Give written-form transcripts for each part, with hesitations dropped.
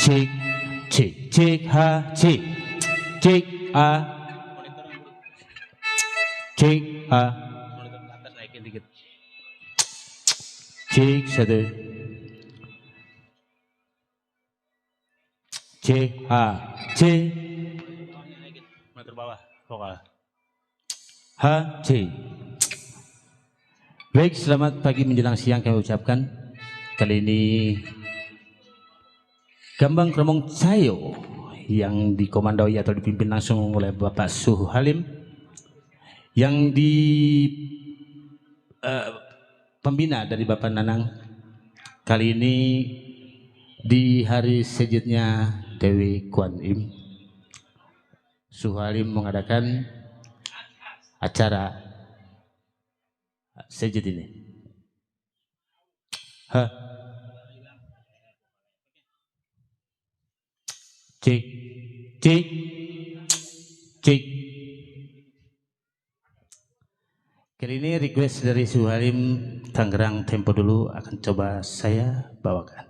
Cek, cek, cek, ha, cek, cek, a, cek, a, cek, satu, cek, a, cek, monitor bawah, vokal, ha, cek. Baik, selamat pagi menjelang siang kami ucapkan. Kali ini Gambang Kromong Cayo yang dikomandoi atau dipimpin langsung oleh Bapak Suhu Halim, yang di pembina dari Bapak Nanang. Kali ini di hari sejitnya Dewi Kuan Im, Suhu Halim mengadakan acara sejit ini. Ha, cek, cek, cek. Kali ini request dari Suhu Halim Tangerang Tempo dulu akan coba saya bawakan.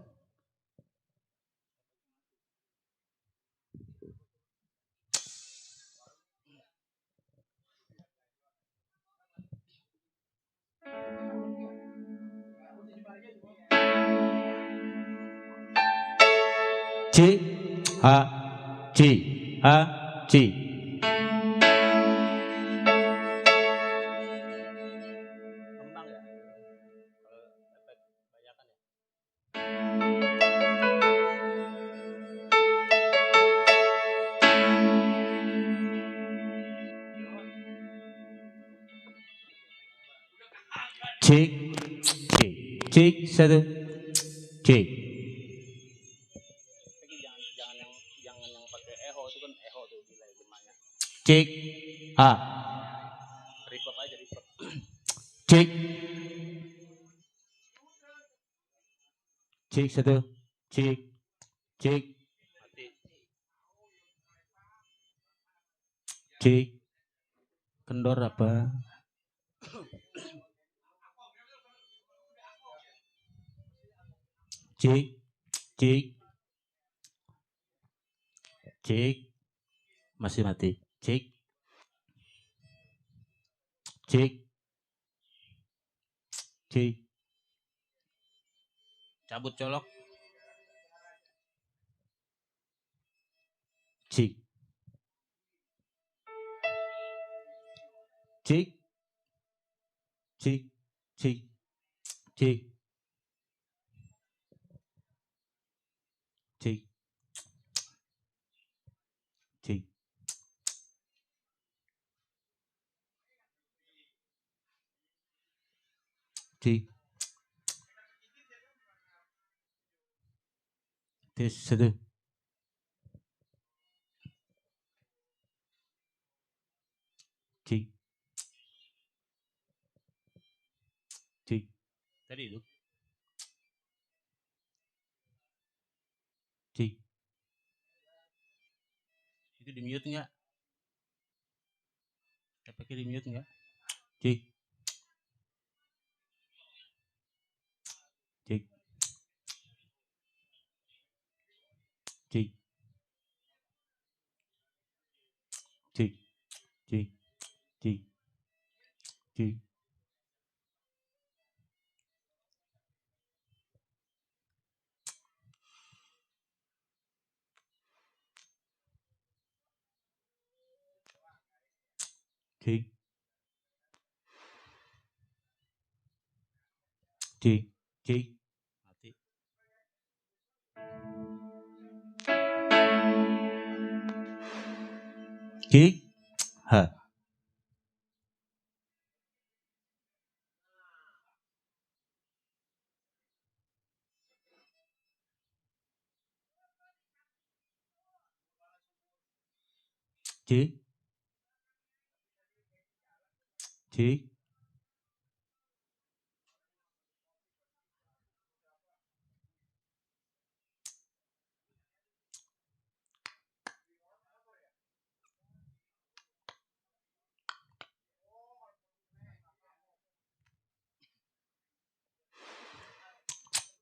C, A, C, A, C. Cek, cek, cek, satu, cek. Cek, A, cek, cek, satu, cek, cek, cek. Kendor apa? Cek, cek, cek, masih mati. Cek, cek, cek. Cabut colok. Cek, cek, cek, cek, cek, cek, cek, cek. Tes satu. Cek, cek. Tadi itu. Cek. Itu di mute nggak? Pakai di mute nggak? Cek, cek, cek, cek, cek, cek, cek, cek, cek, cek. Mati. Cek, ha. Cek, cek,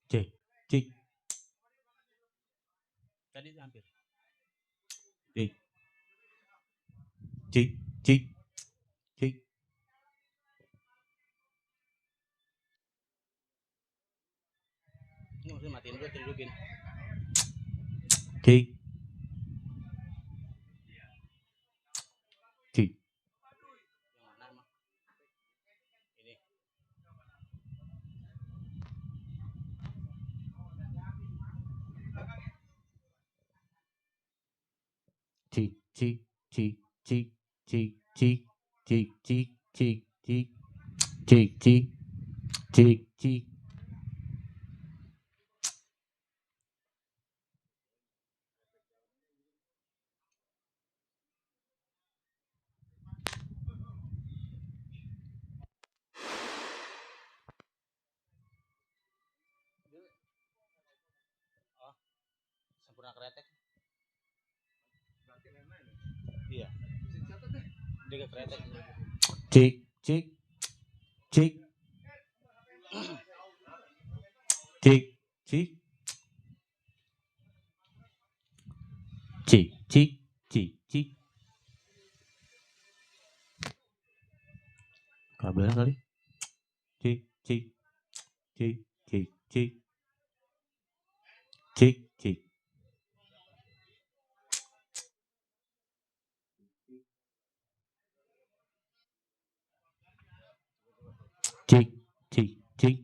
cek, cek, Tadi hampir. Cik. Cik, cik, cik. Ini maksudnya matiin dulu, hidupin. Cik. Cik. Yang mana emang? Ini. Cik, cik, cik, cik, cik, cik, cik, cik, cik, cik, cik, cik, cik, cik. Oh, sempurna kretek. Iya. Dia kretek. Cik, cik, cik, cik, cik, cik, cik, cik, cik. Kabelnya kali. Cik, cik, cik, cik, cik, cik, cik. Cik, cik, cik,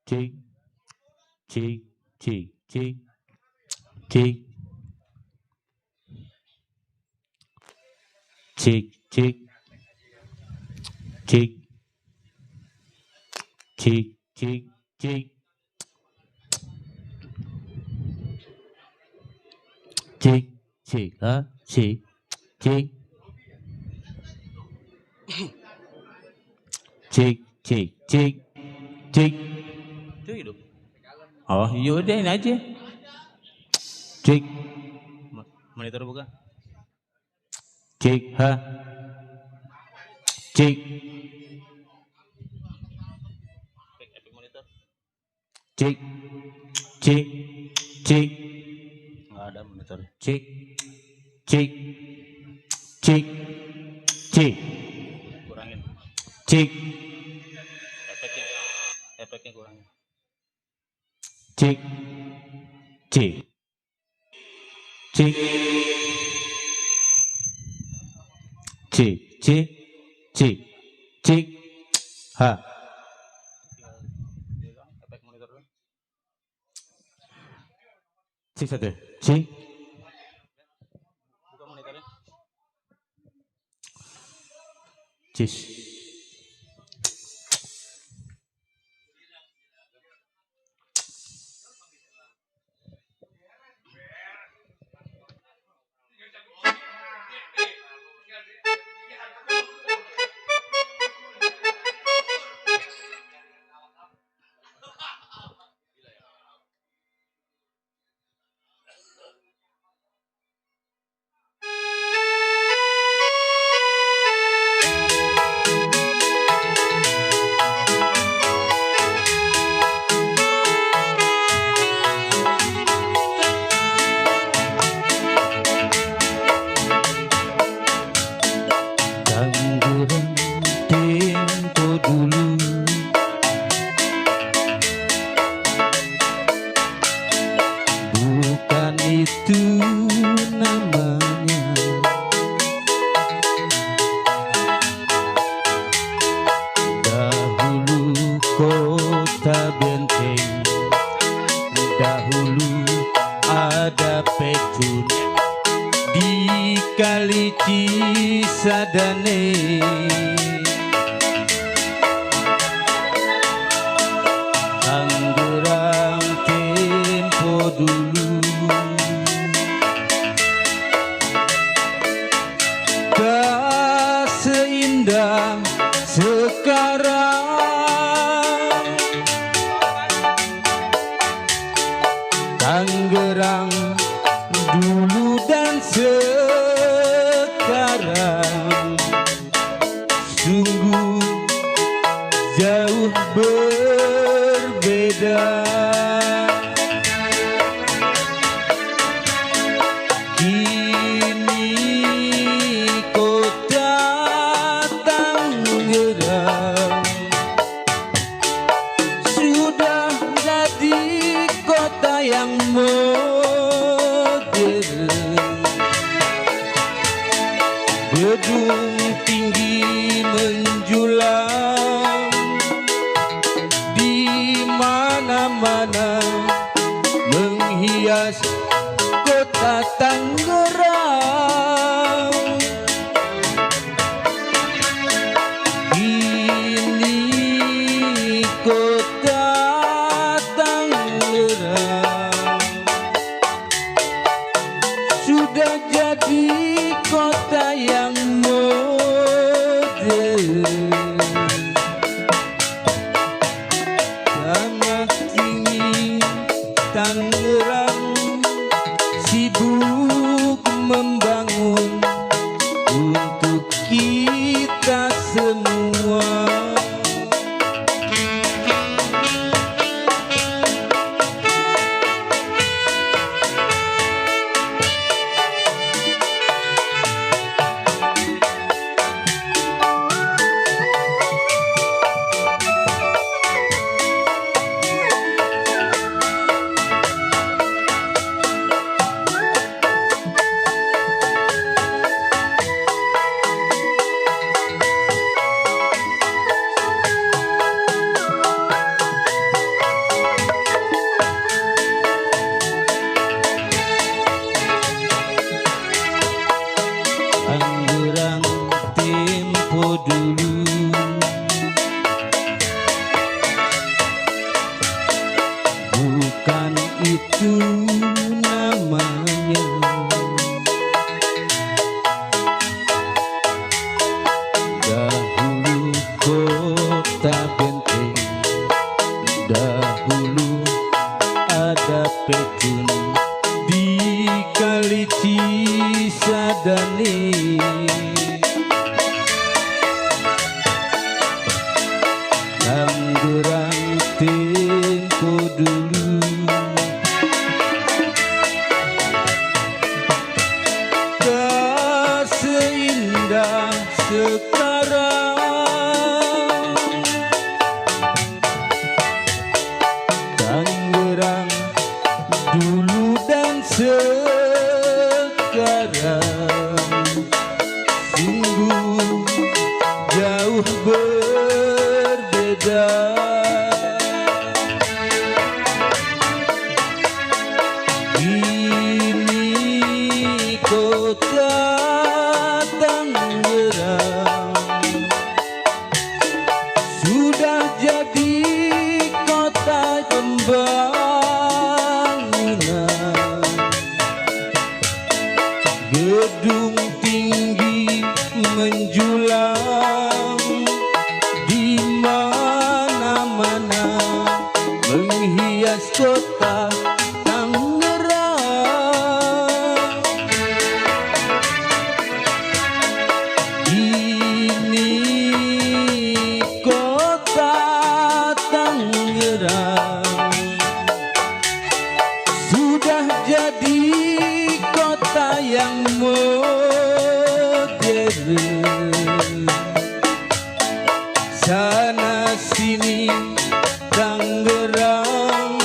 cik, cik, cik, cik, cik, cik, cik, cik, cik, cik, cik, cik, cik, ah, cik, cik, cik, cik, cik, cik. Itu hidup. Oh, yaudah ini aja. Cik. Monitor buka. Cik, ha. Cik. Epic monitor. Cik. Cik. Cik. Enggak ada monitor. Cik. Cik. Cik. Cik. Kurangin. Cik. Efeknya kurangin. Cik. Cik. Cik. Cik. Cik. Cik. Cik. Ha. Efek monitor dulu. Cik satu. Cik. Buka monitornya. Cik. Tangerang dulu dan sekarang sungguh jauh berbeda. yang modern, gedung tinggi menjulang di mana-mana menghias kota Tangerang. Kini kota Tangerang sudah jadi kota yang modern. Sama kini Tangerang sibuk membangun untuk kita semua. Tangerang tempo dulu bukan itu namanya. Dahulu kota benteng, dahulu ada Petun di Kali Cisadane. Tangerang tempo dulu tak seindah sekarang. Tangerang dulu dan sekarang sungguh jauh berbeda. Kini kota Tangerang sudah jadi kota pembangunan. Gedung tinggi menjulang di mana-mana menghias kota Tangerang. Kini kota Tangerang sudah jadi kota yang modern. Sana sini Tangerang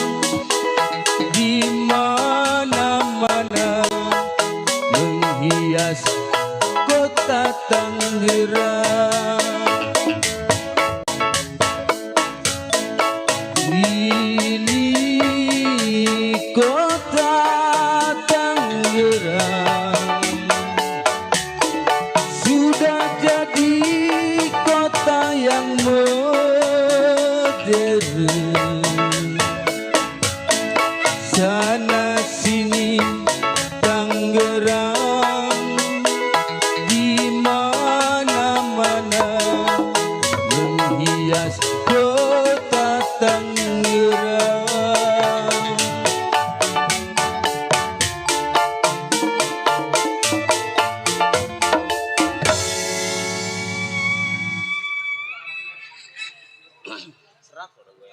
di mana-mana menghias kota Tangerang. Ini kota Tangerang sudah jadi kota yang modern. Sana sini Tangerang di mana-mana menghias kota Tangerang. Serak udah gue.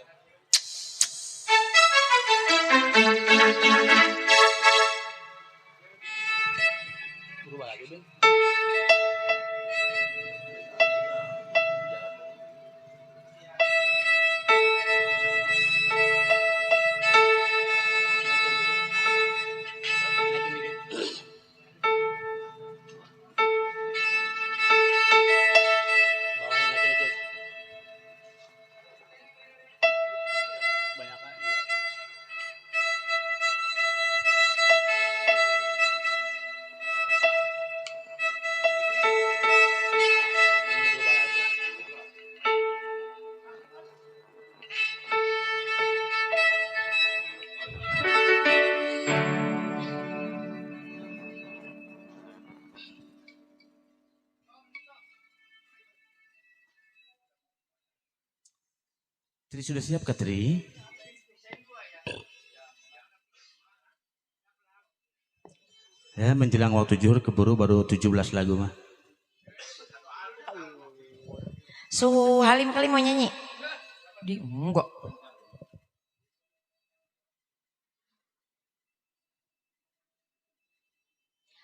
Tri sudah siap Kak Tri? Ya menjelang waktu zuhur keburu baru 17 lagu mah. Suhu Halim kali mau nyanyi? Enggak.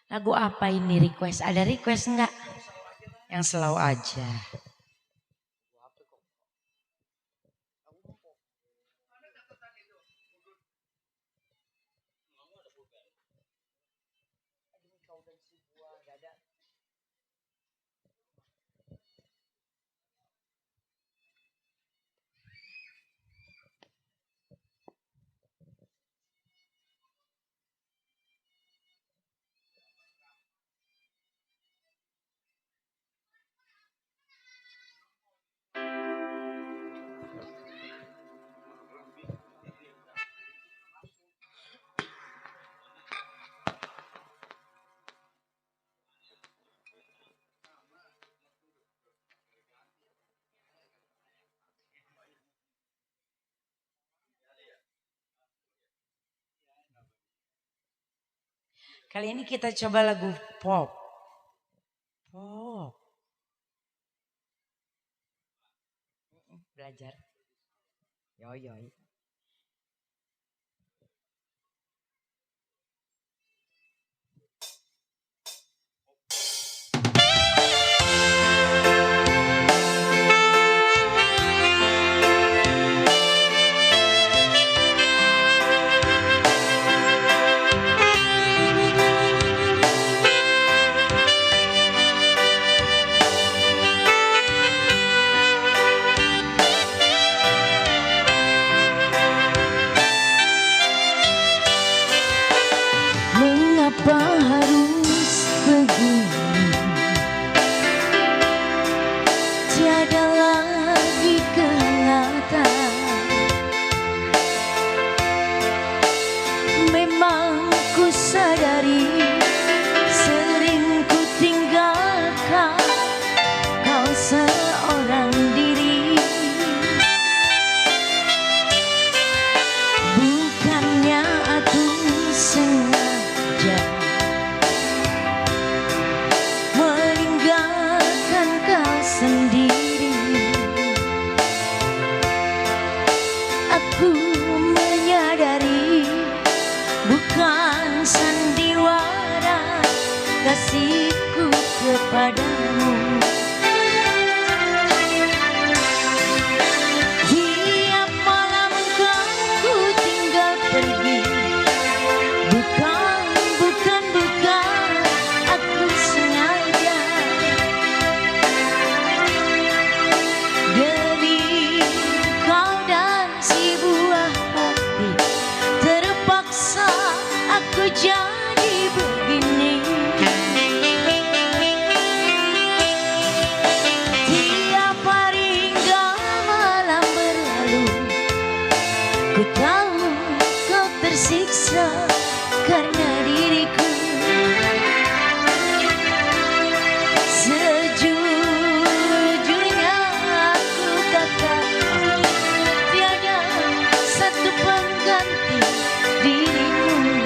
Lagu apa ini request? Ada request enggak? Yang slow aja. Kali ini kita coba lagu pop. Pop. Belajar. Yoi. Mengapa harus begini? Tiada lagi kelihatan. Memang ku sadari sering ku tinggalkan kau seorang diri. Bukannya aku sengaja meninggalkan kau sendiri. Aku menyadari bukan sandiwara kasihku kepadamu. Tiap malam kau tinggal pergi. Bukan, aku sengaja. Demi kau dan si buah hati, terpaksa aku jadi begini. Tiap hari hingga malam berlalu, ku tahu kau tersiksa karena diriku. Sejujurnya aku katakan tiada satu pengganti dirimu.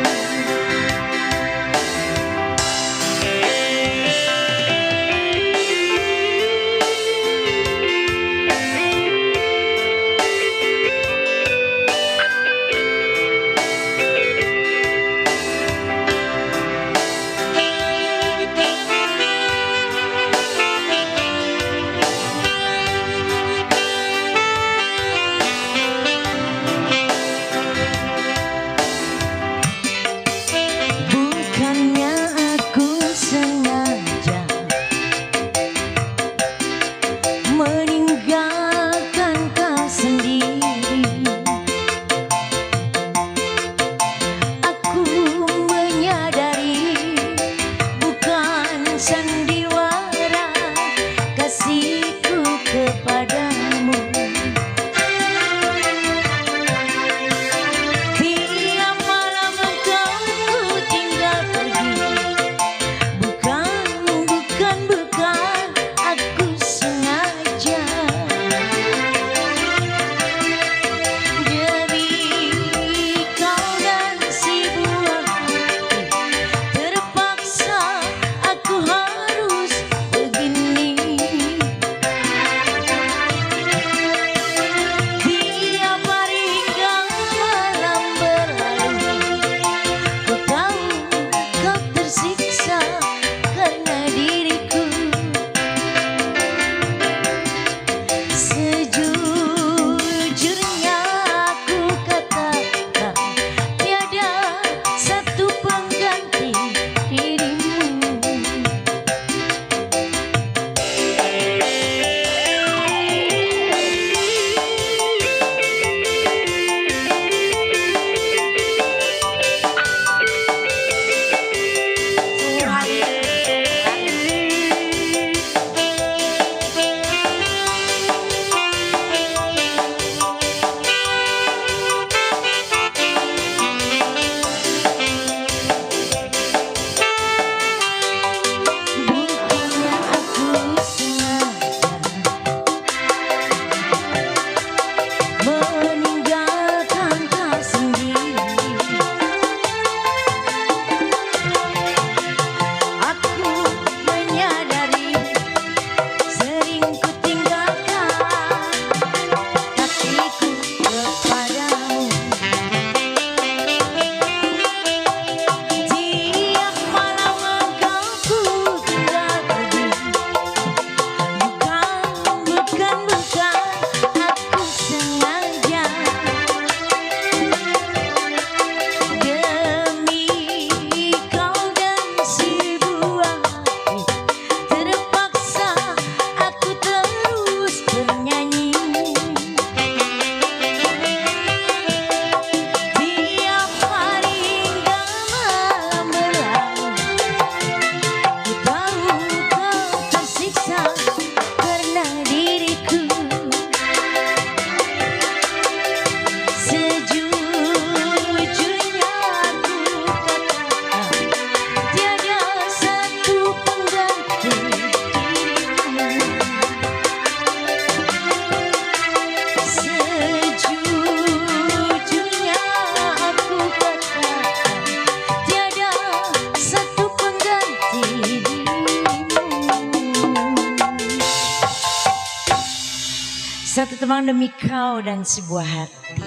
Satu tembang demi kau dan sebuah hati.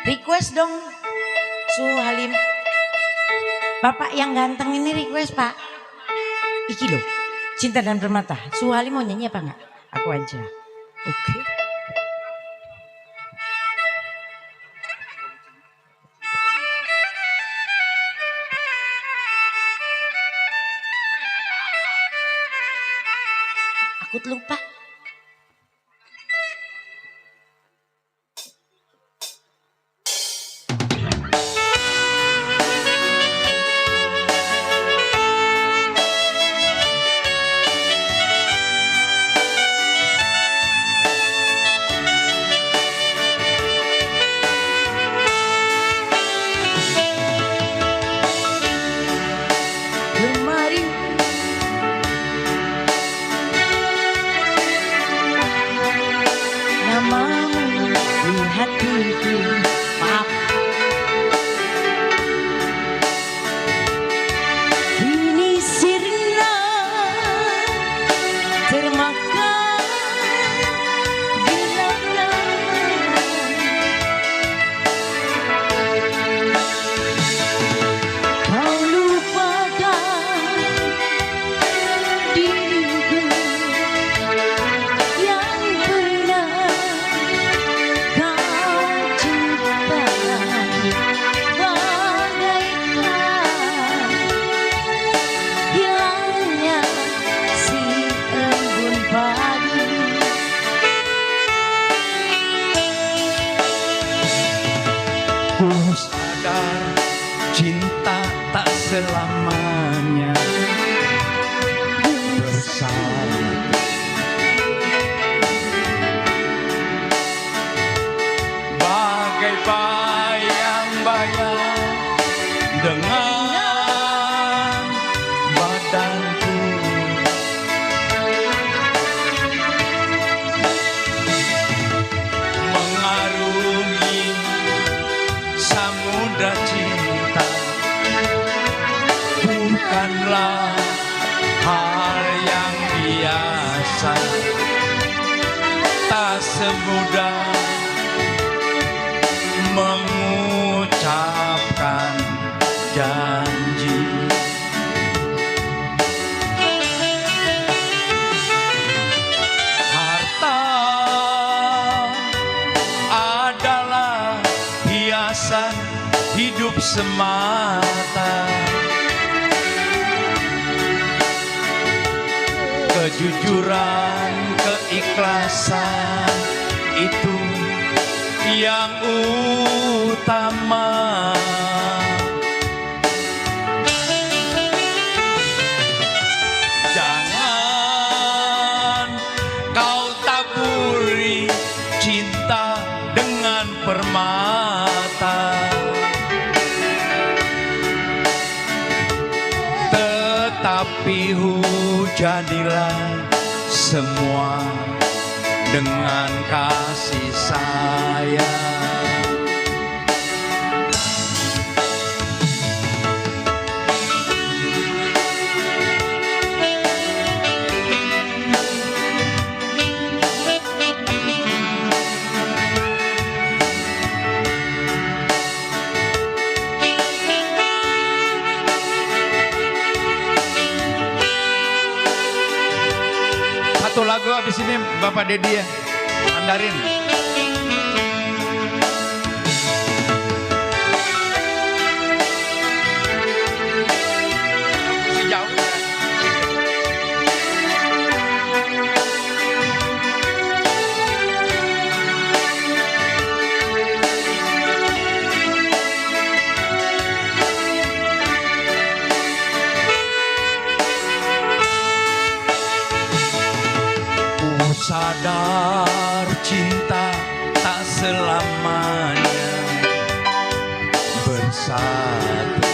Request dong, Su Halim. Bapak yang ganteng ini request Pak. Iki loh, Cinta dan Permata. Su Halim mau nyanyi apa enggak? Aku aja. Oke. Aku lupa. Kini sirna termakan gelangan. Kau lupakan diriku yang pernah ku sadar cinta tak selamanya bersama. Bagai bayang-bayang dengan badanku, mengarungi samudra cinta bukanlah hal yang biasa, tak semudah mengucapkan janji. Harta adalah hiasan hidup semata. Kejujuran, keikhlasan itu yang utama. Jangan kau taburi cinta dengan permata, tetapi hujanilah semua dengan kasih sayang. Satu lagu habis ini Bapak Dedi ya, Mandarin. Sejauh ya. Sadar cinta tak selamanya bersatu.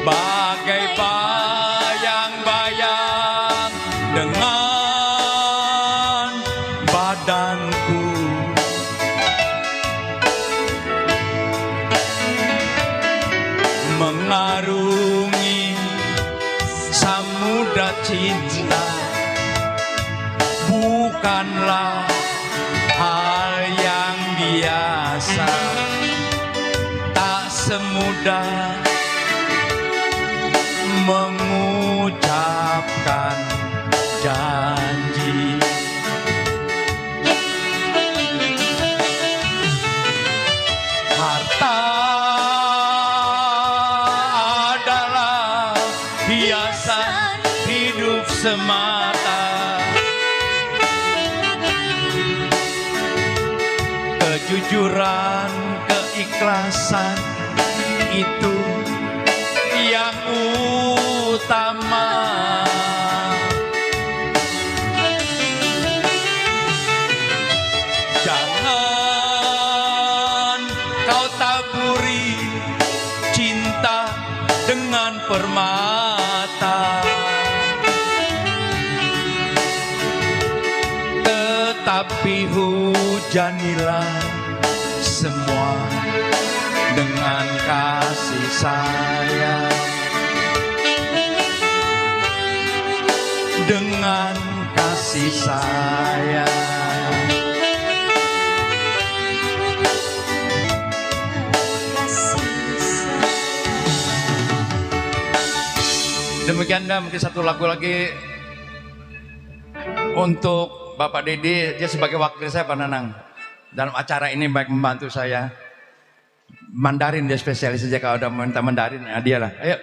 Bagai bayang-bayang dengan badanku, mengarungi cinta bukanlah hal yang biasa, tak semudah mengucapkan janji. Harta adalah hiasan hidup semata. Kejujuran, keikhlasan itu yang utama. Jangan kau taburi cinta dengan permata, tetapi hujanilah semua dengan kasih sayang, dengan kasih sayang. Demikian dah, mungkin satu lagu lagi untuk Bapak Dedi. Dia sebagai wakil saya Pak Nanang dalam acara ini, baik membantu saya. Mandarin dia spesialis saja, kalau udah minta Mandarin, nah dia lah. Ayo.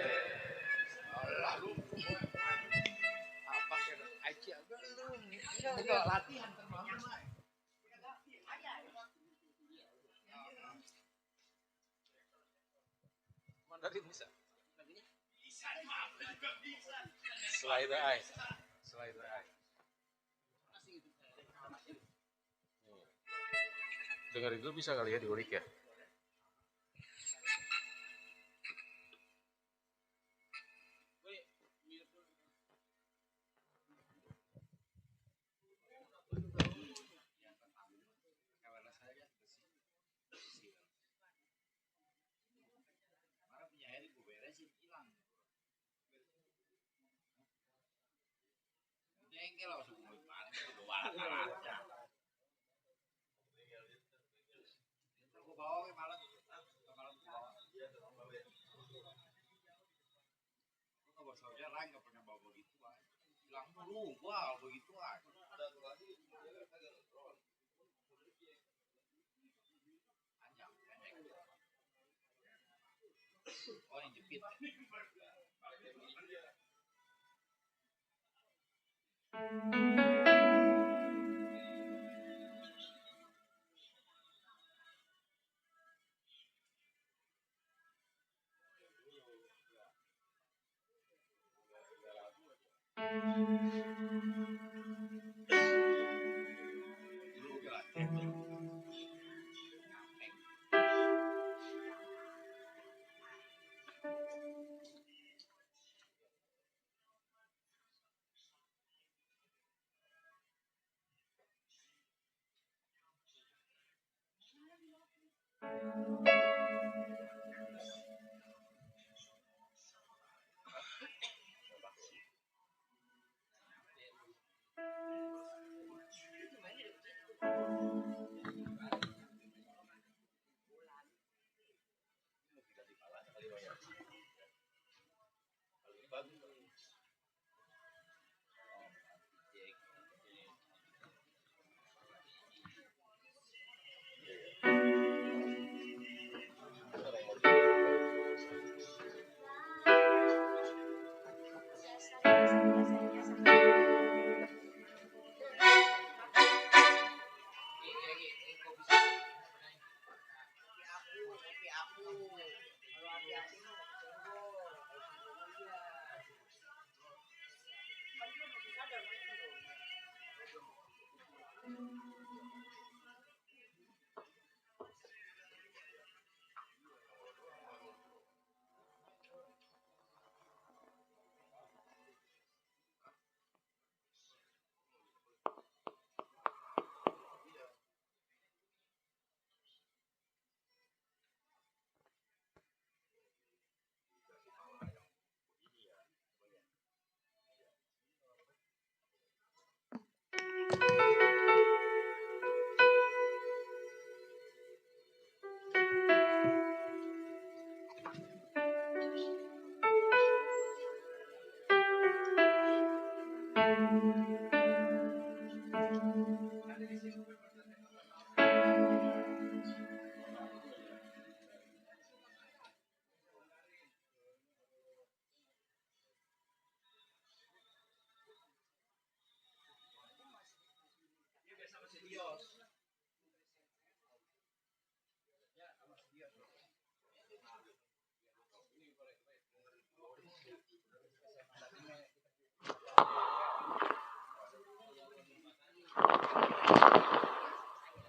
Mandarin bisa. Slide the eye. Slide the eye. Dengerin dulu bisa kali ya, diulik ya.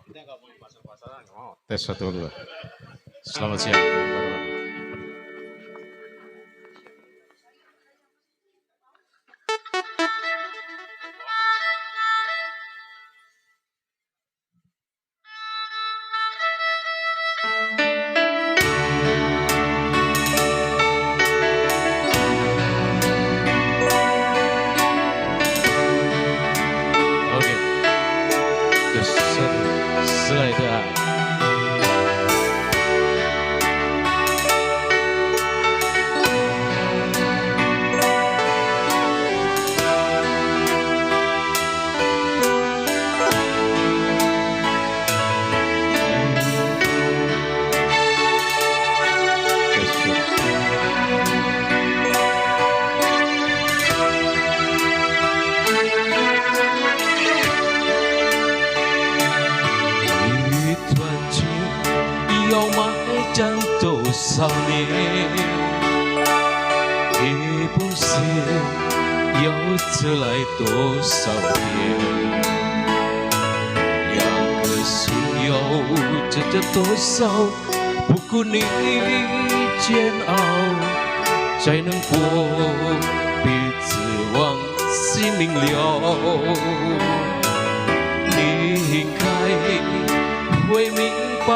Tes 1 2. Selamat siang. Oke. Terus setelah itu少年，也不知要这来多少年。两个心有着多少不顾你煎熬，才能过彼此往心明了。你应该会明白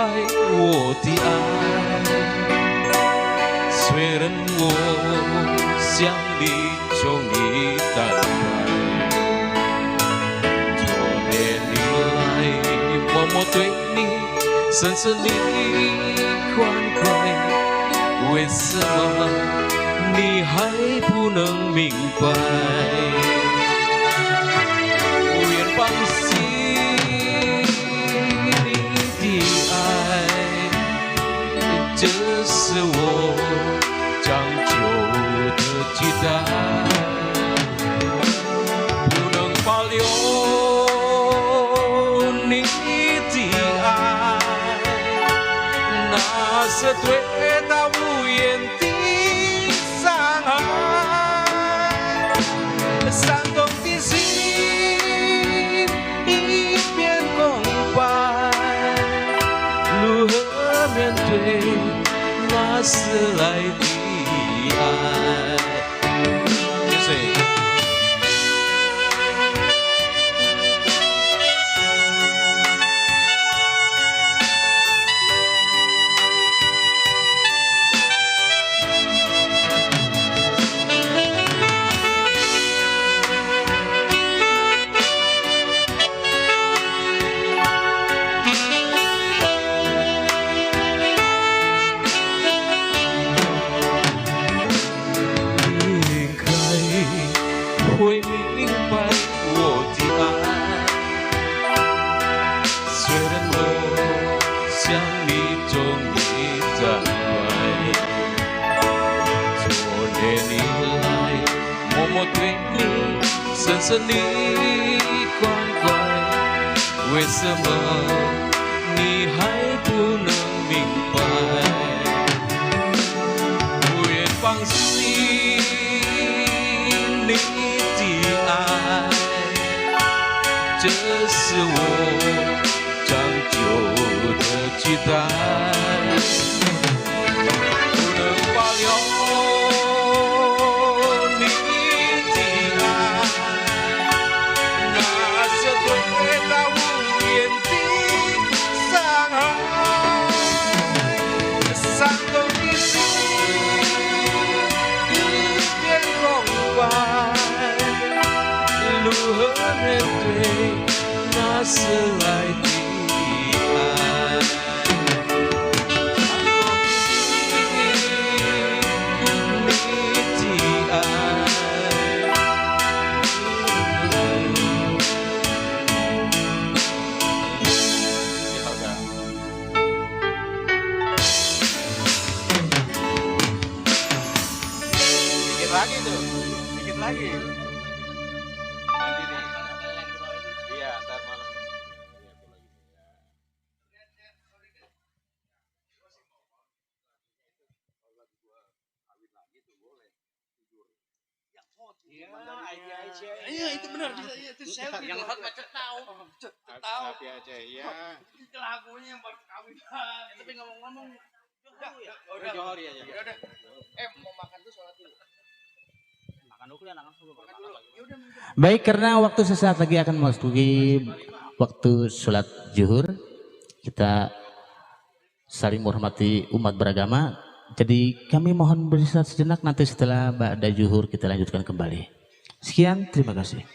我的爱。虽然我想你从你淡来，多年以来默默对你深深你款快，为什么你还不能明白？无言放弃你的爱，这是我长久的期待，不能保留你的爱，那是对他无言的伤害，伤痛的心一片空白，如何面对那时来的爱？会明白我的爱，虽然我想你终于在外，多年以来默默对你深深的款快，为什么你还不能明白？不愿放弃你的爱，这是我长久的期待，不能保留你的爱，那是对他无言的伤害，伤痛的心一片空白。如何面对那时来的爱？你的爱，好的。Dikit lagi tuh, dikit lagi. Nanti nih. Iya, ntar malam. Iya itu benar itu selfie. Yang hot macet tahu. Tahu. Tapi aja ya. Itu lagunya buat kawinan. Tapi ngomong-ngomong Johor ya. udah. Mau makan tuh sholat dulu. Makan dulu ya, makan dulu. Baik, karena waktu sesaat lagi akan memasuki waktu sholat zuhur, kita saling menghormati umat beragama. Jadi kami mohon beristirahat sejenak, nanti setelah ba'da zuhur kita lanjutkan kembali. Sekian, terima kasih.